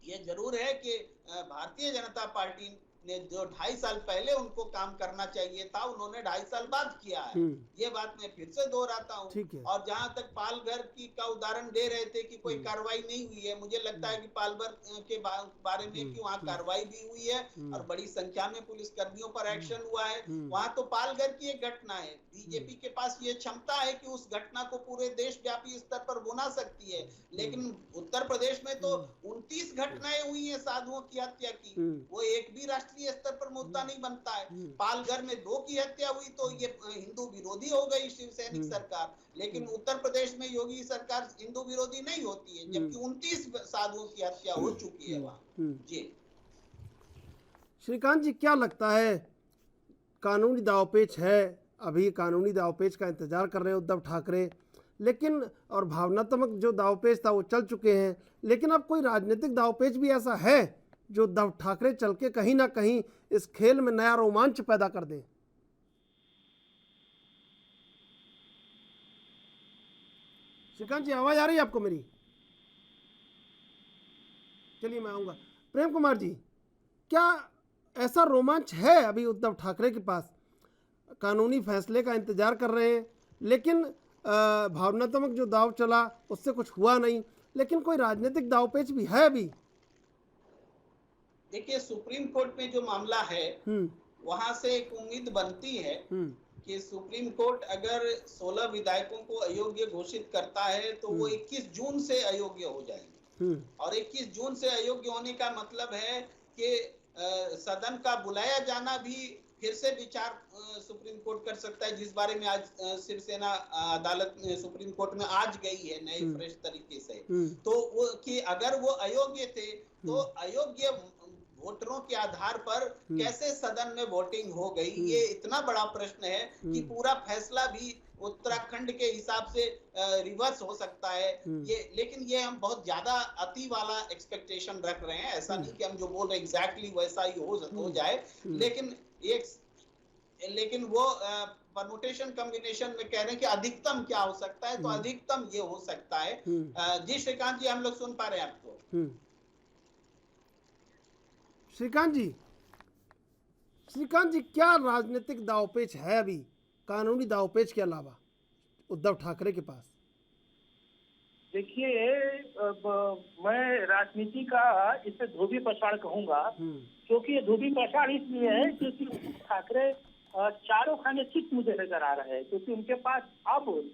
ये जरूर है कि भारतीय जनता पार्टी ने जो 2.5 साल पहले उनको काम करना चाहिए था, उन्होंने 2.5 साल बाद किया है। ये बात मैं फिर से दोहराता हूँ। और जहां तक पालघर का उदाहरण दे रहे थे कि कोई कार्रवाई नहीं हुई है, मुझे लगता है कि पालघर के बारे में कि वहाँ कार्रवाई भी हुई है और बड़ी संख्या में पुलिस कर्मियों पर एक्शन हुआ है। वहाँ तो पालघर की एक घटना है, बीजेपी के पास ये क्षमता है कि उस घटना को पूरे देशव्यापी स्तर पर बुना सकती है। लेकिन उत्तर प्रदेश में तो 29 घटनाएं हुई है साधुओं की हत्या की, वो एक भी राष्ट्रीय स्तर पर मुद्दा नहीं बनता है। पालघर में 2 की हत्या हुई तो ये हिंदू विरोधी हो गई शिवसैनिक सरकार, लेकिन उत्तर प्रदेश में योगी सरकार हिंदू विरोधी नहीं होती है, जबकि 29 साधुओं की हत्या हो चुकी है वहाँ। जी श्रीकांत जी, क्या लगता है कानूनी दांवपेच है, अभी कानूनी दांवपेच का इंतजार कर रहे हैं उद्धव ठाकरे, लेकिन और भावनात्मक जो दांवपेच था वो चल चुके हैं, लेकिन अब कोई राजनीतिक दांवपेच भी ऐसा है जो उद्धव ठाकरे चल के कहीं ना कहीं इस खेल में नया रोमांच पैदा कर दे? श्रीकांत जी, आवाज आ रही है आपको मेरी? चलिए मैं आऊंगा। प्रेम कुमार जी, क्या ऐसा रोमांच है अभी उद्धव ठाकरे के पास? कानूनी फैसले का इंतजार कर रहे हैं, लेकिन भावनात्मक जो दाव चला उससे कुछ हुआ नहीं, लेकिन कोई राजनीतिक दावपेच भी है अभी? देखिए, सुप्रीम कोर्ट में जो मामला है वहां से एक उम्मीद बनती है कि सुप्रीम कोर्ट अगर 16 विधायकों को अयोग्य घोषित करता है तो वो 21 जून से अयोग्य हो जाएंगे। और 21 जून से अयोग्य होने का मतलब है कि सदन का बुलाया जाना भी फिर से विचार सुप्रीम कोर्ट कर सकता है, जिस बारे में आज शिवसेना अदालत में सुप्रीम कोर्ट में आज गई है नए फ्रेश तरीके से। तो वो कि अगर वो अयोग्य थे तो अयोग्य वोटरों के आधार पर कैसे सदन में वोटिंग हो गई, ये इतना बड़ा प्रश्न है कि पूरा फैसला भी उत्तराखंड के हिसाब से रिवर्स हो सकता है। ये लेकिन ये हम बहुत ज्यादा अति वाला एक्सपेक्टेशन रख रहे हैं, ऐसा नहीं कि हम जो बोल रहे एग्जैक्टली वैसा ही हो जाए, लेकिन वो परमुटेशन कॉम्बिनेशन में कह रहे हैं कि अधिकतम क्या हो सकता है, तो अधिकतम ये हो सकता है। जी श्रीकांत जी, हम लोग सुन पा रहे हैं आपको? श्रीकांत जी, क्या राजनीतिक दांवपेच है अभी कानूनी दांवपेच के अलावा उद्धव ठाकरे के पास? देखिए, मैं राजनीति का इसे धोबी पछाड़ कहूंगा, क्योंकि ये धोबी पछाड़ इसलिए है क्योंकि ठाकरे चारों खाने चित मुझे नजर आ रहे हैं, क्योंकि उनके पास अब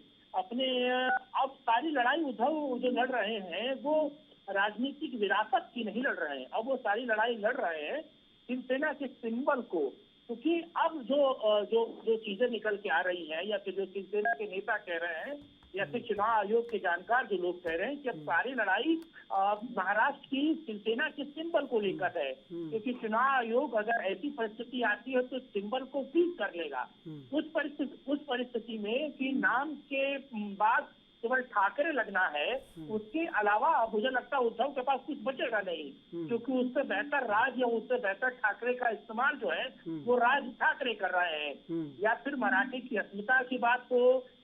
सारी लड़ाई उद्धव जो लड़ रहे हैं वो राजनीतिक विरासत की नहीं लड़ रहे हैं, अब वो सारी लड़ाई लड़ रहे हैं शिवसेना के सिंबल को। क्योंकि अब जो चीजें निकल के आ रही हैं, या फिर जो शिवसेना के नेता कह रहे हैं, या फिर चुनाव आयोग के जानकार जो लोग कह रहे हैं कि अब सारी लड़ाई महाराष्ट्र की शिवसेना के सिंबल को लेकर है, क्योंकि चुनाव आयोग अगर ऐसी परिस्थिति आती है तो सिंबल को फ्रीज कर लेगा। उस परिस्थिति में कि नाम के बाद केवल ठाकरे लगना है, उसके अलावा मुझे लगता है उद्धव के पास कुछ बचेगा नहीं, क्योंकि उससे बेहतर राज या उससे बेहतर ठाकरे का इस्तेमाल जो है वो राज ठाकरे कर रहे हैं। या फिर मराठी की अस्मिता की बात हो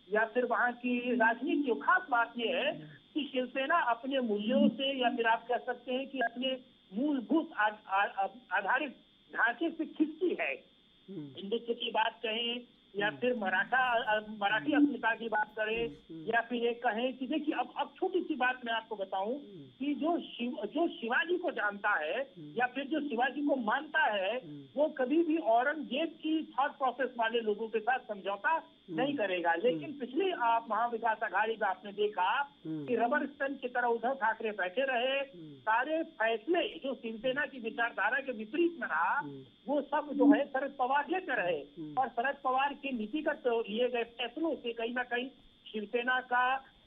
या फिर वहाँ की राजनीति की खास बात यह है कि शिवसेना अपने मूल्यों से या फिर आप कह सकते हैं कि अपने मूलभूत आधारित ढांचे से खिंचती है। हिंदुत्व की बात कहें या फिर मराठी अस्मिता की बात करें या फिर ये कहें कि देखिए अब छोटी सी बात मैं आपको बताऊं कि जो शिवाजी को जानता है या फिर जो शिवाजी को मानता है वो कभी भी औरंगजेब की थॉट प्रोसेस वाले लोगों के साथ समझौता नहीं करेगा। लेकिन पिछली आप महाविकास आघाड़ी में आपने देखा कि रबर स्टैंप की तरह उद्धव ठाकरे बैठे रहे, सारे फैसले जो शिवसेना की विचारधारा के विपरीत में रहा वो सब जो है शरद पवार लेते रहे और शरद पवार के नीतिगत लिए गए फैसलों से कहीं ना कहीं शिवसेना का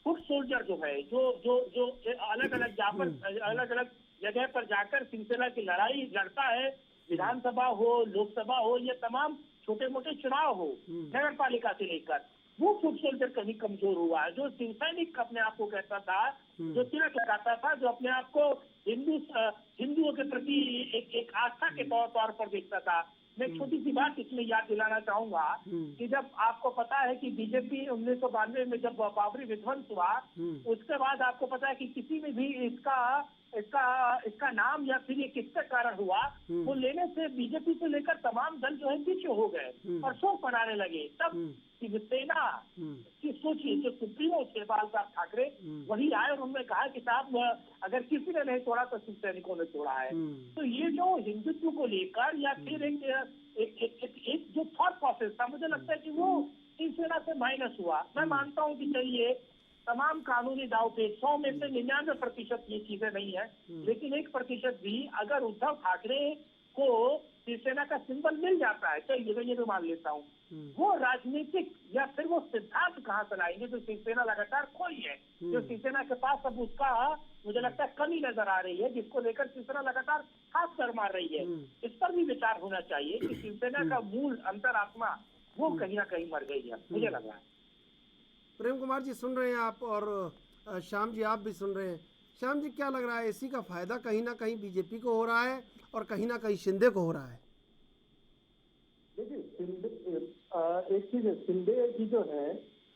फुट सोल्जर जो है जो अलग अलग जगह पर जाकर शिवसेना की लड़ाई लड़ता है, विधानसभा हो लोकसभा हो या तमाम छोटे मोटे चुनाव हो नगर पालिका से लेकर, वो फुट सोल्जर कहीं कमजोर हुआ है। जो शिव सैनिक अपने आप को कहता था, जो तिलक लगाता था, जो अपने आप को हिंदुओं के प्रति एक आस्था के तौर पर देखता था। मैं छोटी सी बात इसमें याद दिलाना चाहूंगा कि जब आपको पता है कि बीजेपी 1992 में जब बाबरी विध्वंस हुआ उसके बाद आपको पता है कि किसी ने भी इसका नाम या फिर ये किसका कारण हुआ वो लेने से बीजेपी से लेकर तमाम दल जो है पीछे हो गए और शोक मनाने लगे। तब शिवसेना की सोचिए जो सुप्रीमो शिवपाल साहब ठाकरे वही आए और उन्होंने कहा कि साहब अगर किसी ने नहीं तोड़ा तो शिव सैनिकों ने तोड़ा है। तो ये जो हिंदुत्व को लेकर या फिर एक जो थॉट प्रोसेस था मुझे लगता है कि वो शिवसेना से माइनस हुआ। मैं मानता हूँ कि चलिए तमाम कानूनी दाव पे 100 में से 99% ये चीजें नहीं है, लेकिन 1% भी अगर उद्धव ठाकरे को शिवसेना का सिंबल मिल जाता है, चलिए मैं ये भी मान लेता हूँ, वो राजनीतिक या फिर वो सिद्धांत कहाँ से लाएंगे जो शिवसेना लगातार खोई है, जो शिवसेना के पास अब उसका मुझे लगता है कमी नजर आ रही है, जिसको लेकर शिवसेना लगातार हाथ कर मार रही है। इस पर भी विचार होना चाहिए कि शिवसेना का मूल अंतरात्मा वो कहीं ना कहीं मर गई है, मुझे लग रहा है। प्रेम कुमार जी सुन रहे हैं आप और श्याम जी आप भी सुन रहे हैं। श्याम जी क्या लग रहा है, इसी का फायदा कहीं ना कहीं बीजेपी को हो रहा है और कहीं ना कहीं शिंदे को हो रहा है? देखिए एक चीज है, शिंदे जी जो है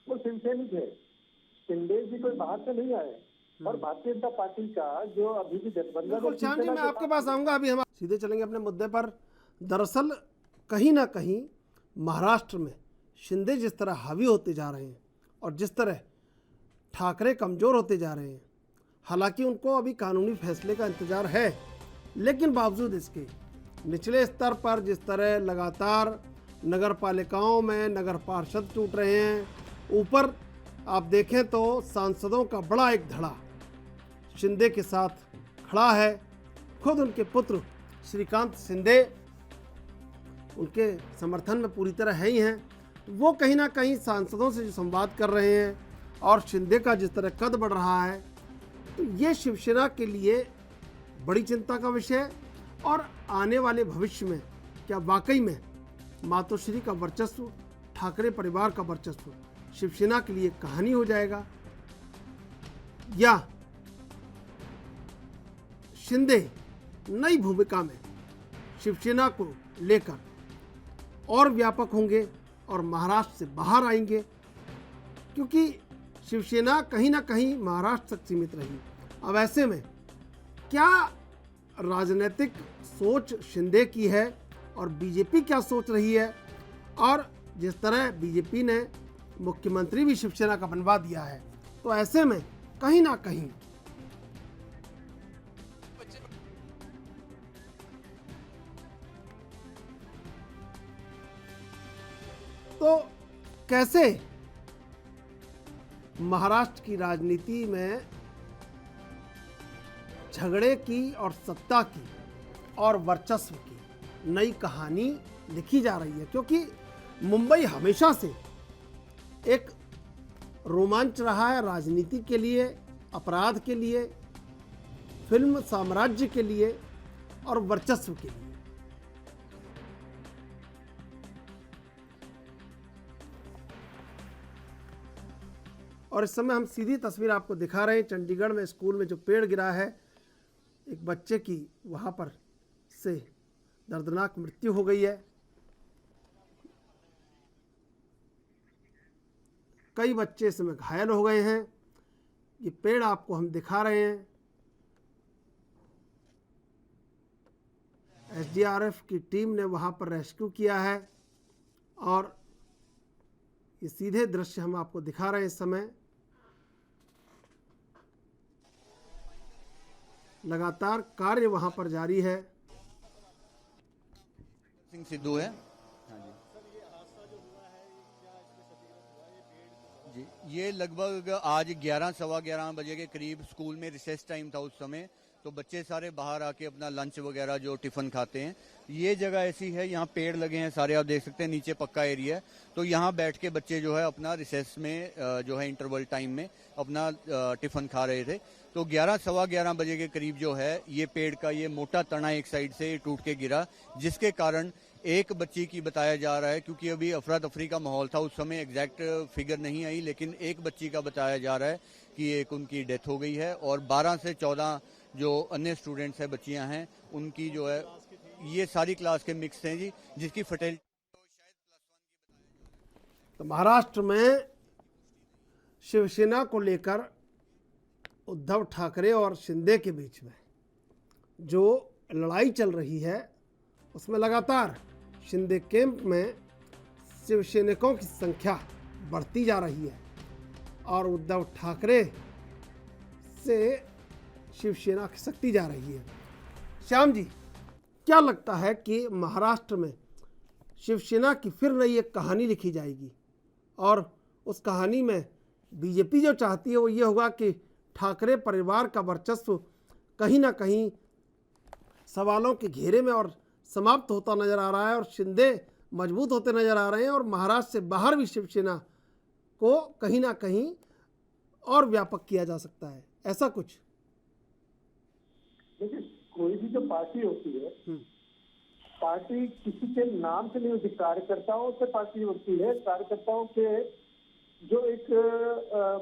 वो शिवसैनिक है, शिंदे जी कोई बाहर से नहीं आए और भारतीय जनता पार्टी का जो अभी भी गठबंधन। श्याम जी मैं आपके पास आऊंगा, अभी हम सीधे चलेंगे अपने मुद्दे पर। दरअसल कहीं ना कहीं महाराष्ट्र में शिंदे जिस तरह हावी होते जा रहे हैं और जिस तरह ठाकरे कमज़ोर होते जा रहे हैं, हालांकि उनको अभी कानूनी फैसले का इंतज़ार है, लेकिन बावजूद इसके निचले स्तर पर जिस तरह लगातार नगर पालिकाओं में नगर पार्षद टूट रहे हैं, ऊपर आप देखें तो सांसदों का बड़ा एक धड़ा शिंदे के साथ खड़ा है। खुद उनके पुत्र श्रीकांत शिंदे उनके समर्थन में पूरी तरह है ही हैं। वो कहीं ना कहीं सांसदों से जो संवाद कर रहे हैं और शिंदे का जिस तरह कद बढ़ रहा है, तो ये शिवसेना के लिए बड़ी चिंता का विषय है। और आने वाले भविष्य में क्या वाकई में मातोश्री का वर्चस्व, ठाकरे परिवार का वर्चस्व शिवसेना के लिए कहानी हो जाएगा, या शिंदे नई भूमिका में शिवसेना को लेकर और व्यापक होंगे और महाराष्ट्र से बाहर आएंगे, क्योंकि शिवसेना कहीं ना कहीं महाराष्ट्र तक सीमित रही। अब ऐसे में क्या राजनीतिक सोच शिंदे की है और बीजेपी क्या सोच रही है, और जिस तरह बीजेपी ने मुख्यमंत्री भी शिवसेना का बनवा दिया है, तो ऐसे में कहीं ना कहीं तो कैसे महाराष्ट्र की राजनीति में झगड़े की और सत्ता की और वर्चस्व की नई कहानी लिखी जा रही है, क्योंकि मुंबई हमेशा से एक रोमांच रहा है राजनीति के लिए, अपराध के लिए, फिल्म साम्राज्य के लिए और वर्चस्व के लिए। और इस समय हम सीधी तस्वीर आपको दिखा रहे हैं चंडीगढ़ में स्कूल में जो पेड़ गिरा है, एक बच्चे की वहाँ पर से दर्दनाक मृत्यु हो गई है। कई बच्चे इसमें घायल हो गए हैं। ये पेड़ आपको हम दिखा रहे हैं। एसडीआरएफ की टीम ने वहाँ पर रेस्क्यू किया है और ये सीधे दृश्य हम आपको दिखा रहे हैं इस समय। लगातार कार्य वहाँ पर जारी है। सिंह सिद्धू है। जी, ये लगभग आज 11 सवा 11 बजे के करीब स्कूल में रिसेस टाइम था उस समय, तो बच्चे सारे बाहर आके अपना लंच वगैरह जो टिफिन खाते हैं। ये जगह ऐसी है, यहाँ पेड़ लगे हैं सारे, आप देख सकते हैं नीचे पक्का एरिया है, तो यहाँ बैठ के बच्चे जो है अपना रिसेस में जो है इंटरवल टाइम में अपना टिफिन खा रहे थे। तो 11 सवा 11 बजे के करीब जो है ये पेड़ का ये मोटा तना एक साइड से टूट के गिरा, जिसके कारण एक बच्ची की बताया जा रहा है, क्योंकि अभी अफरा तफरी का माहौल था उस समय, एग्जैक्ट फिगर नहीं आई, लेकिन एक बच्ची का बताया जा रहा है कि एक उनकी डेथ हो गई है और 12 से 14 जो अन्य स्टूडेंट्स हैं, बच्चियां हैं, उनकी जो है ये सारी क्लास के मिक्स हैं जी, जिसकी फटेलिटी तो महाराष्ट्र में शिवसेना को लेकर उद्धव ठाकरे और शिंदे के बीच में जो लड़ाई चल रही है, उसमें लगातार शिंदे कैंप में शिवसैनिकों की संख्या बढ़ती जा रही है और उद्धव ठाकरे से शिवसेना खिसकती जा रही है। श्याम जी, क्या लगता है कि महाराष्ट्र में शिवसेना की फिर नई एक कहानी लिखी जाएगी और उस कहानी में बीजेपी जो चाहती है वो ये होगा कि ठाकरे परिवार का वर्चस्व कहीं ना कहीं सवालों के घेरे में और समाप्त होता नजर आ रहा है और शिंदे मजबूत होते नजर आ रहे हैं और महाराष्ट्र से बाहर भी शिवसेना को कहीं ना कहीं और व्यापक किया जा सकता है, ऐसा कुछ? देखिए, कोई भी जो पार्टी होती है, पार्टी किसी के नाम से नहीं होती, कार्यकर्ताओं से पार्टी होती है। कार्यकर्ताओं के जो एक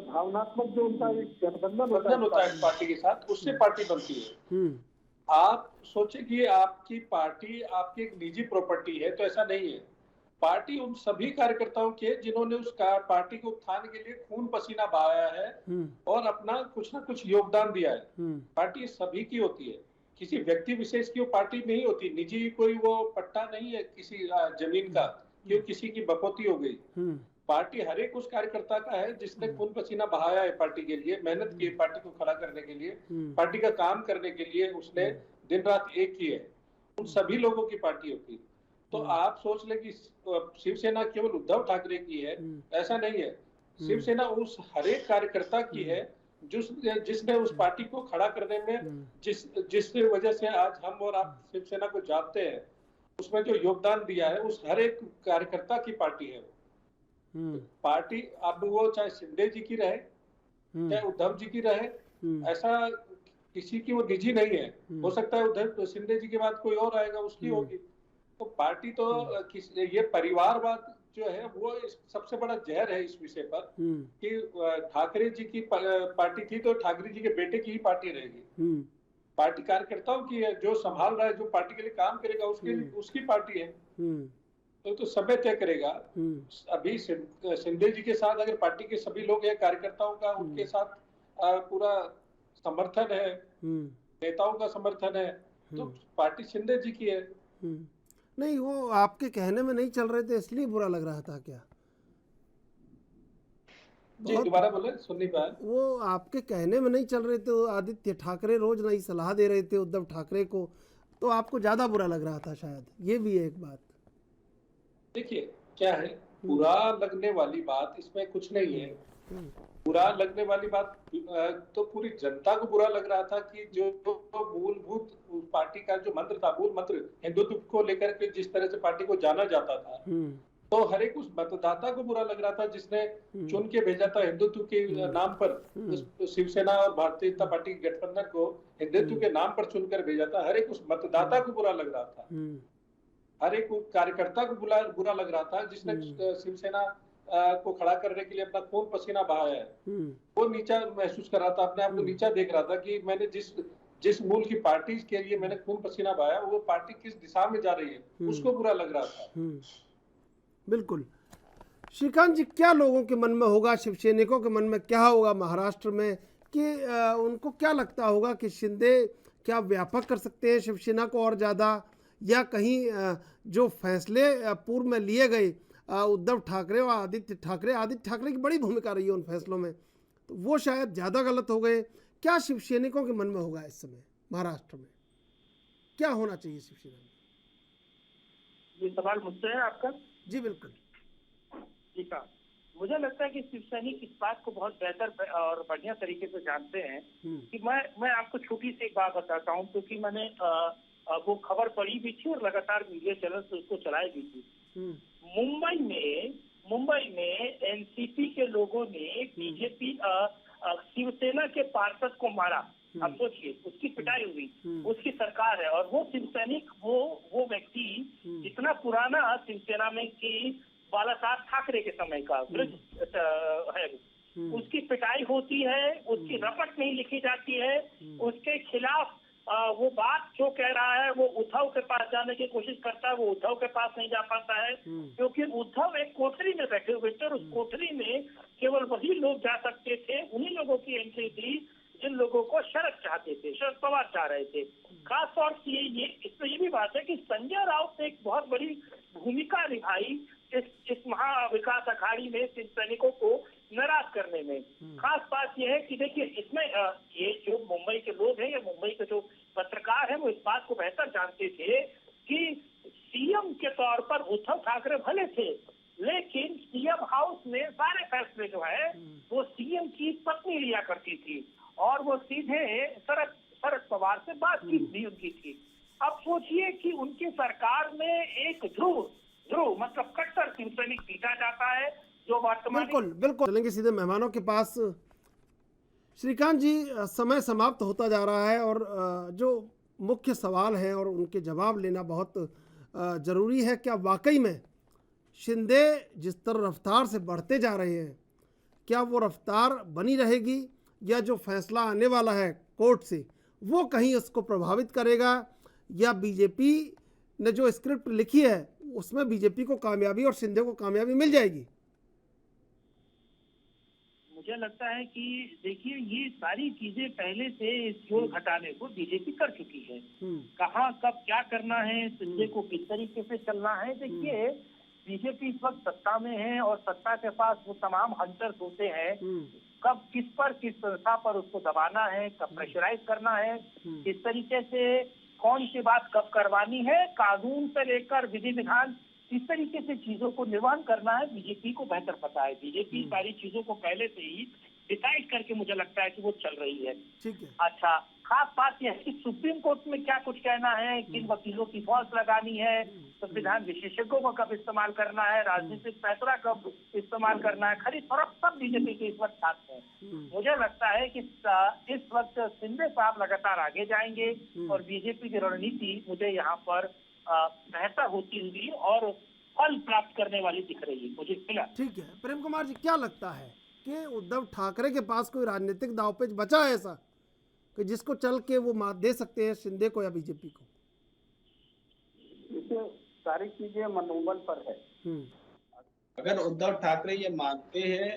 भावनात्मक जो उनका एक गठबंधन होता है पार्टी के साथ, उससे पार्टी बनती है। आप सोचे कि आपकी पार्टी आपकी एक निजी प्रॉपर्टी है, तो ऐसा नहीं है। पार्टी उन सभी कार्यकर्ताओं के जिन्होंने उस पार्टी के उत्थान के लिए खून पसीना बहाया है और अपना कुछ ना कुछ योगदान दिया है। पार्टी सभी की होती है, किसी व्यक्ति विशेष की वो पार्टी नहीं होती। निजी कोई वो पट्टा नहीं है किसी जमीन का कि किसी की बकौती हो गई। पार्टी हर एक उस कार्यकर्ता का है जिसने खून पसीना बहाया है पार्टी के लिए, मेहनत की है पार्टी को खड़ा करने के लिए, पार्टी का काम करने के लिए उसने दिन रात एक की है। उन सभी लोगों की पार्टी होती है। तो आप सोच ले कि शिवसेना केवल उद्धव ठाकरे की है, ऐसा नहीं है। शिवसेना उस हर एक कार्यकर्ता की है जिसने उस पार्टी को खड़ा करने में जिस वजह से आज हम और आप शिवसेना को जानते हैं, उसमें जो योगदान दिया है, उस हर एक कार्यकर्ता की पार्टी है। पार्टी अब वो चाहे शिंदे जी की रहे चाहे उद्धव जी की रहे, ऐसा किसी की वो निजी नहीं है। हो सकता है उद्धव शिंदे जी के बाद कोई और आएगा, उसकी होगी। तो पार्टी तो ये परिवारवाद जो है वो सबसे बड़ा जहर है इस विषय पर कि ठाकरे जी की पार्टी थी तो ठाकरे जी के बेटे की ही पार्टी रहेगी। पार्टी कार्यकर्ताओं की है, जो संभाल रहा है, जो पार्टी के लिए काम करेगा उसकी पार्टी है। तो समय तय करेगा। अभी शिंदे जी के साथ अगर पार्टी के सभी लोग हैं, कार्यकर्ताओं का उनके साथ पूरा समर्थन है, नेताओं का समर्थन है, तो पार्टी शिंदे जी की है। नहीं, वो आपके कहने में नहीं चल रहे थे इसलिए बुरा लग रहा था क्या? जी दोबारा बोले, सुन नहीं पाया। वो आपके कहने में नहीं चल रहे थे, आदित्य ठाकरे रोज नई सलाह दे रहे थे उद्धव ठाकरे को, तो आपको ज्यादा बुरा लग रहा था शायद, ये भी है एक बात। देखिए क्या है, बुरा लगने वाली बात इसमें कुछ नहीं है। बुरा लगने वाली बात तो पूरी जनता को बुरा लग रहा था कि जो मूलभूत पार्टी का जो मंत्र था, मूल मंत्र हिंदुत्व को लेकर के जिस तरह से पार्टी को जाना जाता था, तो हर एक उस मतदाता को बुरा लग रहा था जिसने चुन के भेजा था हिंदुत्व के नाम पर। शिवसेना और भारतीय जनता पार्टी के गठबंधन को हिंदुत्व के नाम पर चुनकर भेजा था। हर एक उस मतदाता को बुरा लग रहा था, हर एक कार्यकर्ता को बुरा लग रहा था जिसने शिवसेना को खड़ा करने के लिए अपना खून पसीना बहाया है, वो नीचा महसूस कर रहा था, अपने आप को नीचा देख रहा था कि मैंने जिस मूल की पार्टी के लिए मैंने खून पसीना बहाया, वो पार्टी किस दिशा में जा रही है, उसको बुरा लग रहा था। बिल्कुल। श्रीकांत जी, क्या लोगों के मन में होगा, शिव सैनिकों के मन में क्या होगा महाराष्ट्र में, कि उनको क्या लगता होगा कि शिंदे क्या व्यापक कर सकते हैं शिवसेना को और ज़्यादा, या कहीं जो फैसले पूर्व में लिए गए उद्धव ठाकरे और आदित्य ठाकरे की बड़ी भूमिका रही है उन फैसलों में, तो वो शायद ज़्यादा गलत हो गए। क्या शिव सैनिकों के मन में होगा इस समय महाराष्ट्र में, क्या होना चाहिए शिवसेना में? ये सवाल मुझसे है आपका? जी बिल्कुल। ठीक है, मुझे लगता है कि शिव सैनिक इस बात को बहुत बेहतर और बढ़िया तरीके से जानते हैं कि मैं आपको छोटी सी एक बात बताता हूँ, क्योंकि मैंने वो खबर पढ़ी भी थी और लगातार मीडिया चैनल से उसको चलाई भी थी। मुंबई में एनसीपी के लोगों ने बीजेपी शिवसेना के पार्षद को मारा। अब सोचिए, उसकी पिटाई हुई, उसकी सरकार है, और वो शिव सैनिक, वो व्यक्ति इतना पुराना शिवसेना में कि बालासाहेब ठाकरे के समय का है, उसकी पिटाई होती है, उसकी रपट नहीं लिखी जाती है, उसके खिलाफ वो बात जो कह रहा है वो उद्धव के पास जाने की कोशिश करता है, वो उद्धव के पास नहीं जा पाता है, क्योंकि उद्धव एक कोठरी में बैठे हुए थे और उस कोठरी में केवल वही लोग जा सकते थे, उन्हीं लोगों की एंट्री थी जिन लोगों को शरद चाहते थे, शरद पवार चाह रहे थे। खास तौर से इसमें ये भी बात है कि संजय राउत ने एक बहुत बड़ी भूमिका निभाई इस महाविकास अखाड़ी में शिव सैनिकों को नाराज करने में। खास बात यह है कि देखिए, इसमें ये जो मुंबई के लोग हैं या मुंबई के जो पत्रकार हैं, वो इस बात को बेहतर जानते थे कि सीएम के तौर पर उद्धव ठाकरे भले थे, लेकिन सीएम हाउस में सारे फैसले जो है वो सीएम की पत्नी लिया करती थी, और वो सीधे शरद पवार से बातचीत भी उनकी थी। अब सोचिए कि उनकी सरकार में एक ध्रुव मतलब कट्टर शिव सैनिक जीता जाता है, जो वर्तमान। बिल्कुल चलेंगे सीधे मेहमानों के पास। श्रीकांत जी, समय समाप्त होता जा रहा है और जो मुख्य सवाल है और उनके जवाब लेना बहुत ज़रूरी है। क्या वाकई में शिंदे जिस तरह रफ्तार से बढ़ते जा रहे हैं, क्या वो रफ्तार बनी रहेगी, या जो फैसला आने वाला है कोर्ट से वो कहीं उसको प्रभावित करेगा, या बीजेपी ने जो स्क्रिप्ट लिखी है उसमें बीजेपी को कामयाबी और शिंदे को कामयाबी मिल जाएगी? मुझे लगता है कि देखिए, ये सारी चीजें पहले से इस जोड़ घटाने को बीजेपी कर चुकी है। कहाँ कब क्या करना है, शिंदे को किस तरीके से चलना है। देखिए, बीजेपी इस वक्त सत्ता में है और सत्ता के पास वो तमाम हंटर्स होते हैं, कब किस संस्था पर उसको दबाना है, कब प्रेशराइज करना है, किस तरीके से कौन सी बात कब करवानी है, कानून से लेकर विधि विधान, इस तरीके से चीजों को निर्वहन करना है, बीजेपी को बेहतर पता है। बीजेपी सारी चीजों को पहले से ही डिसाइड करके मुझे लगता है कि वो चल रही है। ठीक है। अच्छा, खास बात यह है कि सुप्रीम कोर्ट में क्या कुछ कहना है, किन वकीलों की फौज लगानी है, संविधान विशेषज्ञों को कब इस्तेमाल करना है, राजनीतिक फैसला कब इस्तेमाल करना है, खरीद फरोख्त सब बीजेपी के इस वक्त साथ है। मुझे लगता है कि इस वक्त शिंदे साहब लगातार आगे जाएंगे और बीजेपी की रणनीति मुझे यहाँ पर बेहतर होती हुई और फल प्राप्त करने वाली दिख रही है मुझे फिलहाल। ठीक है। प्रेम कुमार जी, क्या लगता है कि उद्धव ठाकरे के पास कोई राजनीतिक दांवपेच बचा है ऐसा कि जिसको चल के वो मात दे सकते हैं शिंदे को या बीजेपी को? इससे सारी चीजें मनोबल पर है। अगर उद्धव ठाकरे ये मानते हैं,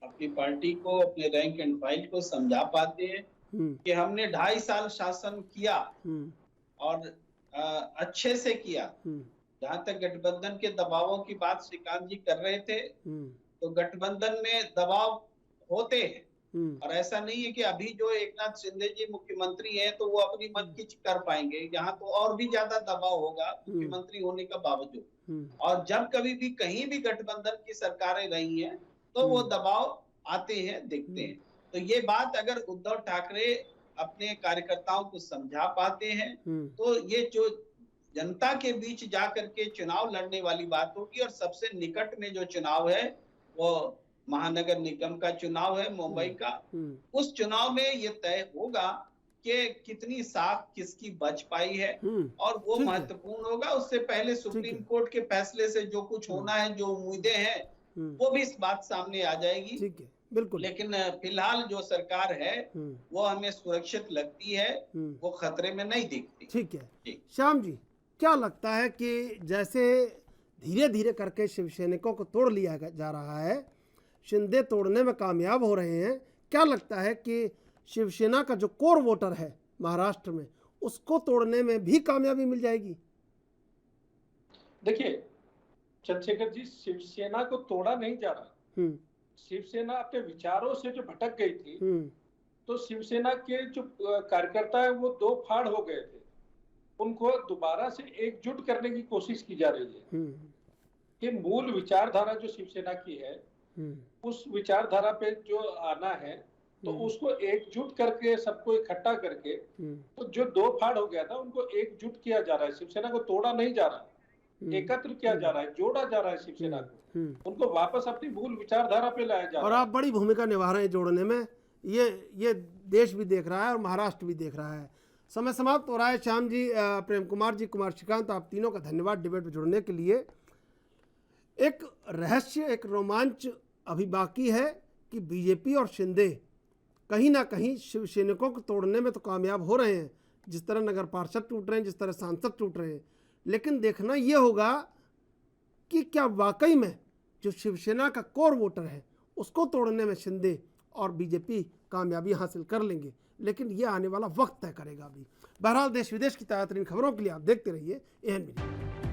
अपनी पार्टी को, अपने रैंक एंड फाइल को समझा पाते हैं कि हमने 2.5 साल शासन किया और अच्छे से किया। जहाँ तक गठबंधन के दबावों की बात श्रीकांत जी कर रहे थे, तो गठबंधन में दबाव होते हैं और ऐसा नहीं है कि अभी जो एकनाथ शिंदे जी मुख्यमंत्री हैं तो वो अपनी मत की कर पाएंगे। यहाँ तो और भी ज्यादा दबाव होगा मुख्यमंत्री होने का बावजूद। और जब कभी भी कहीं भी गठबंधन की सरकारें रही हैं तो वो दबाव आते हैं, दिखते हैं। तो ये बात अगर उद्धव ठाकरे अपने कार्यकर्ताओं को समझा पाते हैं तो ये जो जनता के बीच जाकर के चुनाव लड़ने वाली बात होगी। और सबसे निकट में जो चुनाव है वो महानगर निगम का चुनाव है मुंबई का। उस चुनाव में ये तय होगा कि कितनी साख किसकी बच पाई है और वो महत्वपूर्ण होगा। उससे पहले सुप्रीम कोर्ट के फैसले से जो कुछ होना है, जो उम्मीदें हैं, वो भी इस बात सामने आ जाएगी। ठीक है, बिल्कुल। लेकिन फिलहाल जो सरकार है वो हमें सुरक्षित लगती है, वो खतरे में नहीं दिखती। ठीक है। श्याम जी, क्या लगता है कि जैसे धीरे धीरे करके शिवसैनिकों को तोड़ लिया जा रहा है, शिंदे तोड़ने में कामयाब हो रहे हैं, क्या लगता है कि शिवसेना का जो कोर वोटर है महाराष्ट्र में, उसको तोड़ने में भी कामयाबी मिल जाएगी? देखिए चंद्रशेखर जी, शिवसेना को तोड़ा नहीं जा रहा। शिवसेना अपने विचारों से जो भटक गई थी, तो शिवसेना के जो कार्यकर्ता है वो दो फाड़ हो गए थे, उनको दोबारा से एकजुट करने की कोशिश की जा रही है कि मूल विचारधारा जो शिवसेना की है उस विचारधारा पे जो आना है, तो उसको एकजुट करके सबको इकट्ठा करके, तो जो दो फाड़ हो गया था उनको एकजुट किया जा रहा है। शिवसेना को तोड़ा नहीं जा रहा, एकत्र किया जा रहा है, जोड़ा जा रहा है शिवसेना को, उनको वापस अपनी मूल विचारधारा पे लाया जा रहा है। और आप बड़ी भूमिका निभा रहे हैं जोड़ने में, ये देश भी देख रहा है और महाराष्ट्र भी देख रहा है। समय समाप्त हो रहा है। श्याम जी, प्रेम कुमार जी, कुमार श्रीकांत, आप तीनों का धन्यवाद डिबेट में जुड़ने के लिए। एक रहस्य, एक रोमांच अभी बाकी है कि बीजेपी और शिंदे कहीं ना कहीं शिवसैनिकों को तोड़ने में तो कामयाब हो रहे हैं, जिस तरह नगर पार्षद टूट रहे हैं, जिस तरह सांसद टूट रहे हैं, लेकिन देखना ये होगा कि क्या वाकई में जो शिवसेना का कोर वोटर है उसको तोड़ने में शिंदे और बीजेपी कामयाबी हासिल कर लेंगे, लेकिन ये आने वाला वक्त तय करेगा। अभी बहरहाल देश विदेश की ताज़ा तरीन खबरों के लिए आप देखते रहिए एएन मीडिया।